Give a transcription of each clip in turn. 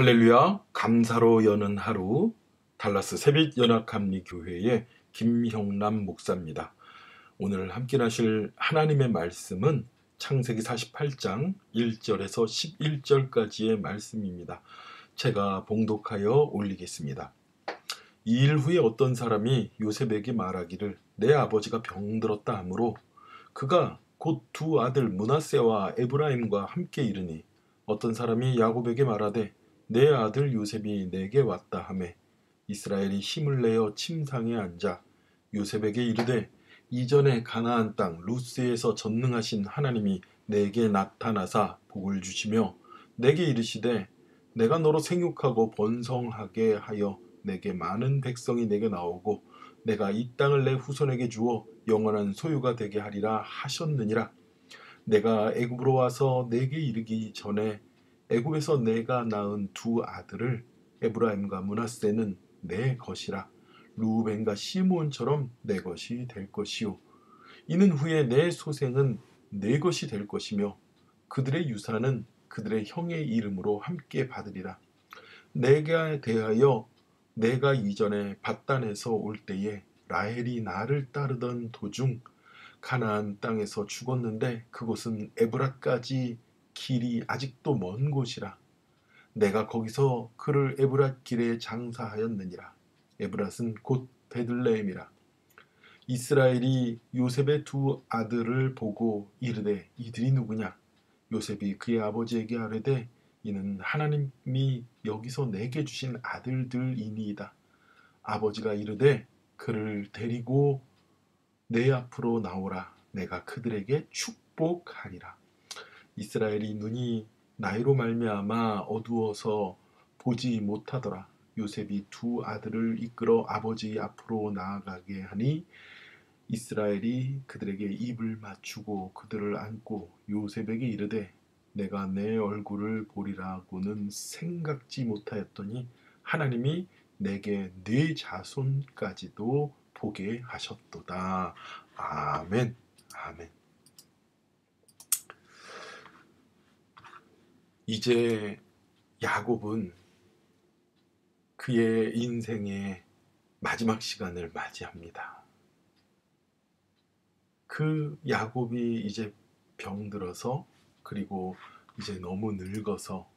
할렐루야, 감사로 여는 하루, 달라스 새빛연합감리교회의 김형남 목사입니다. 오늘 함께 하실 하나님의 말씀은 창세기 48장 1절에서 11절까지의 말씀입니다. 제가 봉독하여 올리겠습니다. 2일 후에 어떤 사람이 요셉에게 말하기를 내 아버지가 병들었다 하므로 그가 곧 두 아들 므낫세와 에브라임과 함께 이르니 어떤 사람이 야곱에게 말하되 내 아들 요셉이 내게 왔다 하매 이스라엘이 힘을 내어 침상에 앉아 요셉에게 이르되 이전에 가나안 땅 루스에서 전능하신 하나님이 내게 나타나사 복을 주시며 내게 이르시되 내가 너로 생육하고 번성하게 하여 내게 많은 백성이 내게 나오고 내가 이 땅을 내 후손에게 주어 영원한 소유가 되게 하리라 하셨느니라. 내가 애굽으로 와서 내게 이르기 전에 애굽에서 내가 낳은 두 아들을 에브라임과 므낫세는 내 것이라. 루벤과 시므온처럼 내 것이 될 것이요 이는 후에 내 소생은 내 것이 될 것이며 그들의 유산은 그들의 형의 이름으로 함께 받으리라. 내가 대하여 내가 이전에 밧단에서 올 때에 라헬이 나를 따르던 도중 가나안 땅에서 죽었는데 그곳은 에브랏까지 길이 아직도 먼 곳이라. 내가 거기서 그를 에브랏 길에 장사하였느니라. 에브랏은 곧 베들레헴이라. 이스라엘이 요셉의 두 아들을 보고 이르되 이들이 누구냐? 요셉이 그의 아버지에게 아뢰되 이는 하나님이 여기서 내게 주신 아들들이니이다. 아버지가 이르되 그를 데리고 내 앞으로 나오라. 내가 그들에게 축복하리라. 이스라엘이 눈이 나이로 말미암아 어두워서 보지 못하더라. 요셉이 두 아들을 이끌어 아버지 앞으로 나아가게 하니 이스라엘이 그들에게 입을 맞추고 그들을 안고 요셉에게 이르되 내가 내 얼굴을 보리라고는 생각지 못하였더니 하나님이 내게 네 자손까지도 보게 하셨도다. 아멘. 아멘. 이제 야곱은 그의 인생의 마지막 시간을 맞이합니다. 그 야곱이 이제 병들어서 그리고 이제 너무 늙어서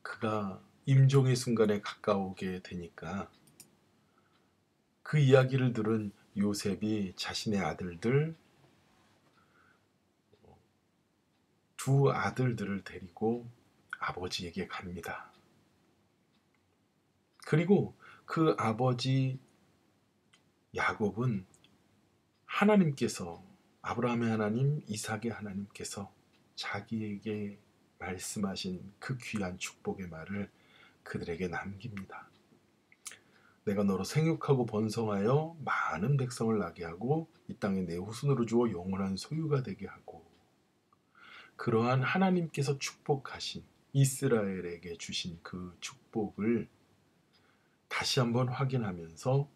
그가 임종의 순간에 가까우게 되니까 그 이야기를 들은 요셉이 자신의 아들들 두 아들들을 데리고 아버지에게 갑니다. 그리고 그 아버지 야곱은 하나님께서 아브라함의 하나님, 이삭의 하나님께서 자기에게 말씀하신 그 귀한 축복의 말을 그들에게 남깁니다. 내가 너로 생육하고 번성하여 많은 백성을 나게 하고 이 땅에 내 후손으로 주어 영원한 소유가 되게 하고 그러한 하나님께서 축복하신 이스라엘에게 주신 그 축복을 다시 한번 확인하면서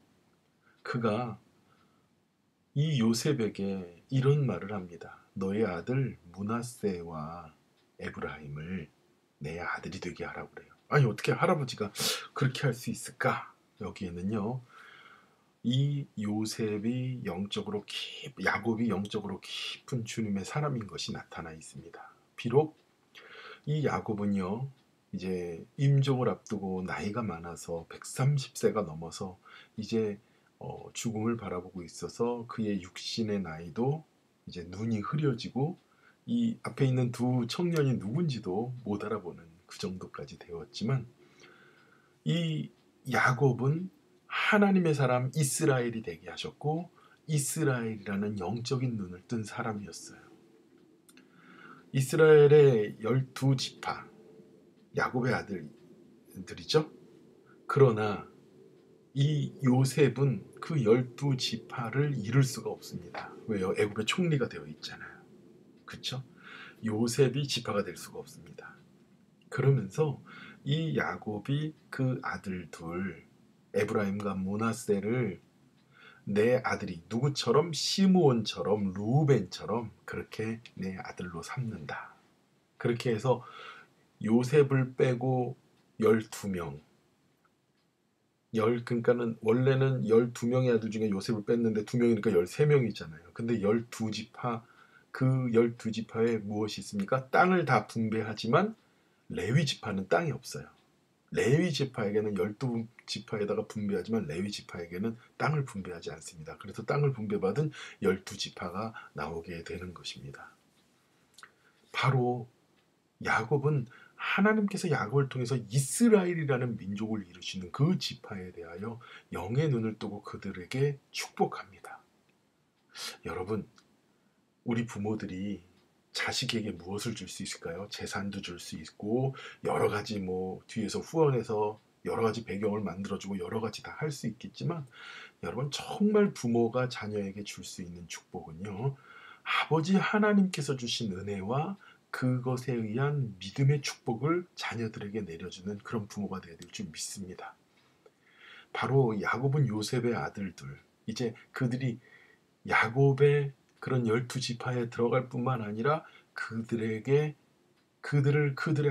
그가 이 요셉에게 이런 말을 합니다. 너의 아들 므낫세와 에브라임을 내 아들이 되게 하라고 그래요. 아니 어떻게 할아버지가 그렇게 할 수 있을까? 여기에는요. 이 요셉이 야곱이 영적으로 깊은 주님의 사람인 것이 나타나 있습니다. 비록 이 야곱은요. 이제 임종을 앞두고 나이가 많아서 130세가 넘어서 이제 죽음을 바라보고 있어서 그의 육신의 나이도 이제 눈이 흐려지고 이 앞에 있는 두 청년이 누군지도 못 알아보는 그 정도까지 되었지만 이 야곱은 하나님의 사람 이스라엘이 되게 하셨고 이스라엘이라는 영적인 눈을 뜬 사람이었어요. 이스라엘의 12지파 야곱의 아들들이죠. 그러나 이 요셉은 그 12지파를 이룰 수가 없습니다. 왜요? 애굽의 총리가 되어 있잖아요. 그렇죠? 요셉이 지파가 될 수가 없습니다. 그러면서 이 야곱이 그 아들 둘 에브라임과 므낫세를 내 아들이 누구처럼 시므온처럼 루벤처럼 그렇게 내 아들로 삼는다. 그렇게 해서 요셉을 빼고 12명. 그러니까는 원래는 12명의 아들 중에 요셉을 뺐는데 2명이니까 13명이잖아요. 근데 12지파, 그 12지파에 무엇이 있습니까? 땅을 다 분배하지만 레위 지파는 땅이 없어요. 레위 지파에게는 12지파에다가 분배하지만 레위 지파에게는 땅을 분배하지 않습니다. 그래서 땅을 분배받은 12지파가 나오게 되는 것입니다. 바로 야곱은 하나님께서 야곱을 통해서 이스라엘이라는 민족을 이루시는 그 지파에 대하여 영의 눈을 뜨고 그들에게 축복합니다. 여러분, 우리 부모들이 자식에게 무엇을 줄 수 있을까요? 재산도 줄 수 있고 여러 가지 뒤에서 후원해서 여러 가지 배경을 만들어주고 여러 가지 다 할 수 있겠지만, 여러분, 정말 부모가 자녀에게 줄 수 있는 축복은요, 아버지 하나님께서 주신 은혜와 그것에 의한 믿음의 축복을 자녀들에게 내려주는 그런 부모가 되어야 될 줄 믿습니다. 바로 야곱은 요셉의 아들들, 이제 그들이 야곱의 그런 12지파에 들어갈 뿐만 아니라 그들의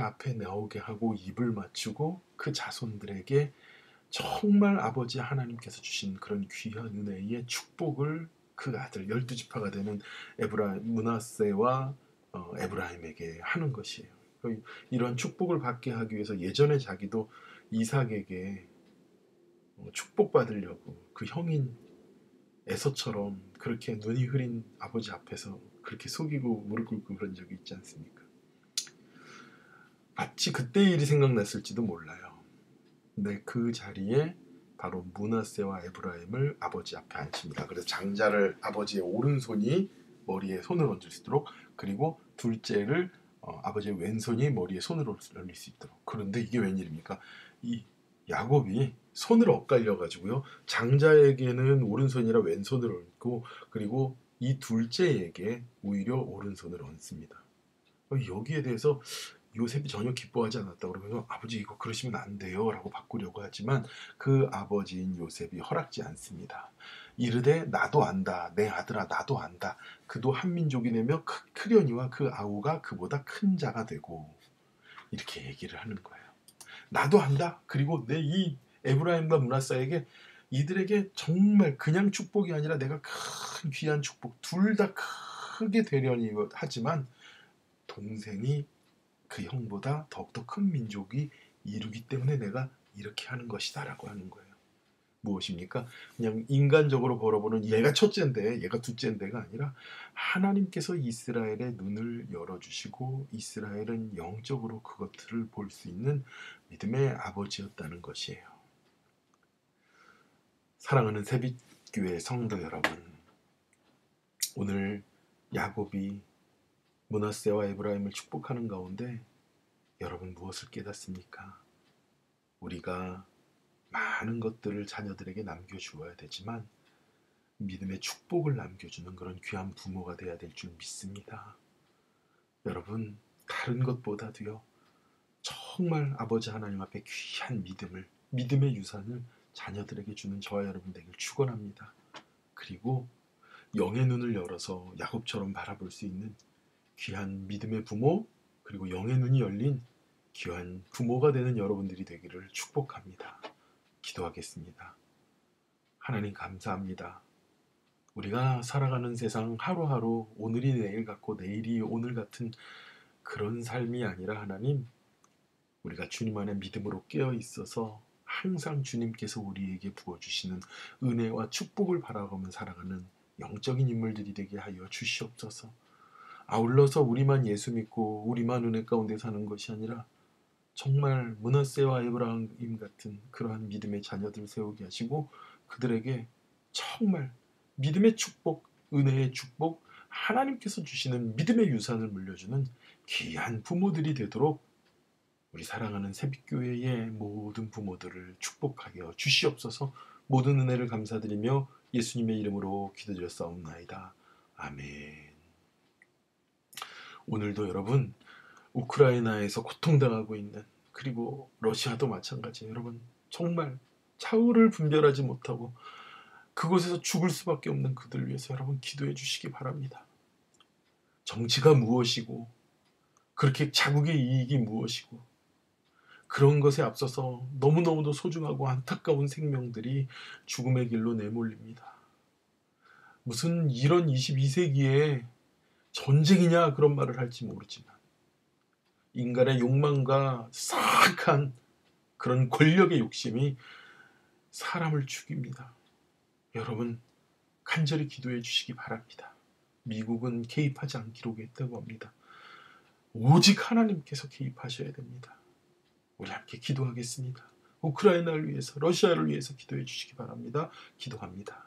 앞에 나오게 하고 입을 맞추고 그 자손들에게 정말 아버지 하나님께서 주신 그런 귀한 은혜의 축복을 그 아들 12지파가 되는 므낫세와 에브라임에게 하는 것이에요. 이런 축복을 받게 하기 위해서 예전에 자기도 이삭에게 축복받으려고 그 형인 에서처럼 그렇게 눈이 흐린 아버지 앞에서 그렇게 속이고 무릎 꿇고 그런 적이 있지 않습니까? 마치 그때 일이 생각났을지도 몰라요. 근데 그 자리에 바로 므낫세와 에브라임을 아버지 앞에 앉힙니다. 그래서 장자를 아버지의 오른손이 머리에 손을 얹을 수 있도록, 그리고 둘째를 아버지의 왼손이 머리에 손을 올릴 수 있도록. 그런데 이게 웬일입니까? 이 야곱이 손을 엇갈려 가지고요, 장자에게는 오른손이라 왼손을 얹고, 그리고 이 둘째에게 오히려 오른손을 얹습니다. 여기에 대해서 요셉이 전혀 기뻐하지 않았다고 그러면서 아버지 이거 그러시면 안 돼요 라고 바꾸려고 하지만 그 아버지인 요셉이 허락지 않습니다. 이르되 나도 안다, 내 아들아 나도 안다, 그도 한민족이내며 크려니와 그 아우가 그보다 큰 자가 되고, 이렇게 얘기를 하는 거예요. 나도 안다. 그리고 내 이 에브라임과 므낫세에게 이들에게 정말 그냥 축복이 아니라 내가 큰 귀한 축복 둘 다 크게 되려니 하지만 동생이 그 형보다 더욱더 큰 민족이 이루기 때문에 내가 이렇게 하는 것이다 라고 하는 거예요. 무엇입니까? 그냥 인간적으로 걸어보는 얘가 첫째인데 얘가 둘째인데가 아니라 하나님께서 이스라엘의 눈을 열어주시고 이스라엘은 영적으로 그것들을 볼 수 있는 믿음의 아버지였다는 것이에요. 사랑하는 새빛교회 성도 여러분, 오늘 야곱이 므낫세와 에브라임을 축복하는 가운데 여러분 무엇을 깨닫습니까? 우리가 많은 것들을 자녀들에게 남겨주어야 되지만 믿음의 축복을 남겨주는 그런 귀한 부모가 되어야 될 줄 믿습니다. 여러분, 다른 것보다도요, 정말 아버지 하나님 앞에 귀한 믿음의 유산을 자녀들에게 주는 저와 여러분 되길 축원합니다. 그리고 영의 눈을 열어서 야곱처럼 바라볼 수 있는 귀한 믿음의 부모, 그리고 영의 눈이 열린 귀한 부모가 되는 여러분들이 되기를 축복합니다. 기도하겠습니다. 하나님 감사합니다. 우리가 살아가는 세상 하루하루 오늘이 내일 같고 내일이 오늘 같은 그런 삶이 아니라, 하나님, 우리가 주님 안에 믿음으로 깨어 있어서 항상 주님께서 우리에게 부어주시는 은혜와 축복을 바라보며 살아가는 영적인 인물들이 되게 하여 주시옵소서. 아울러서 우리만 예수 믿고 우리만 은혜 가운데 사는 것이 아니라 정말 므낫세와 에브라임 같은 그러한 믿음의 자녀들 세우게 하시고 그들에게 정말 믿음의 축복, 은혜의 축복, 하나님께서 주시는 믿음의 유산을 물려주는 귀한 부모들이 되도록 우리 사랑하는 새빛교회의 모든 부모들을 축복하여 주시옵소서. 모든 은혜를 감사드리며 예수님의 이름으로 기도드렸사옵나이다. 아멘. 오늘도 여러분, 우크라이나에서 고통당하고 있는, 그리고 러시아도 마찬가지예요. 여러분, 정말 차후를 분별하지 못하고 그곳에서 죽을 수밖에 없는 그들 위해서 여러분 기도해 주시기 바랍니다. 정치가 무엇이고 그렇게 자국의 이익이 무엇이고 그런 것에 앞서서 너무너무도 소중하고 안타까운 생명들이 죽음의 길로 내몰립니다. 무슨 이런 22세기에 전쟁이냐 그런 말을 할지 모르지만 인간의 욕망과 사악한 그런 권력의 욕심이 사람을 죽입니다. 여러분 간절히 기도해 주시기 바랍니다. 미국은 개입하지 않기로 했다고 합니다. 오직 하나님께서 개입하셔야 됩니다. 우리 함께 기도하겠습니다. 우크라이나를 위해서, 러시아를 위해서 기도해 주시기 바랍니다. 기도합니다.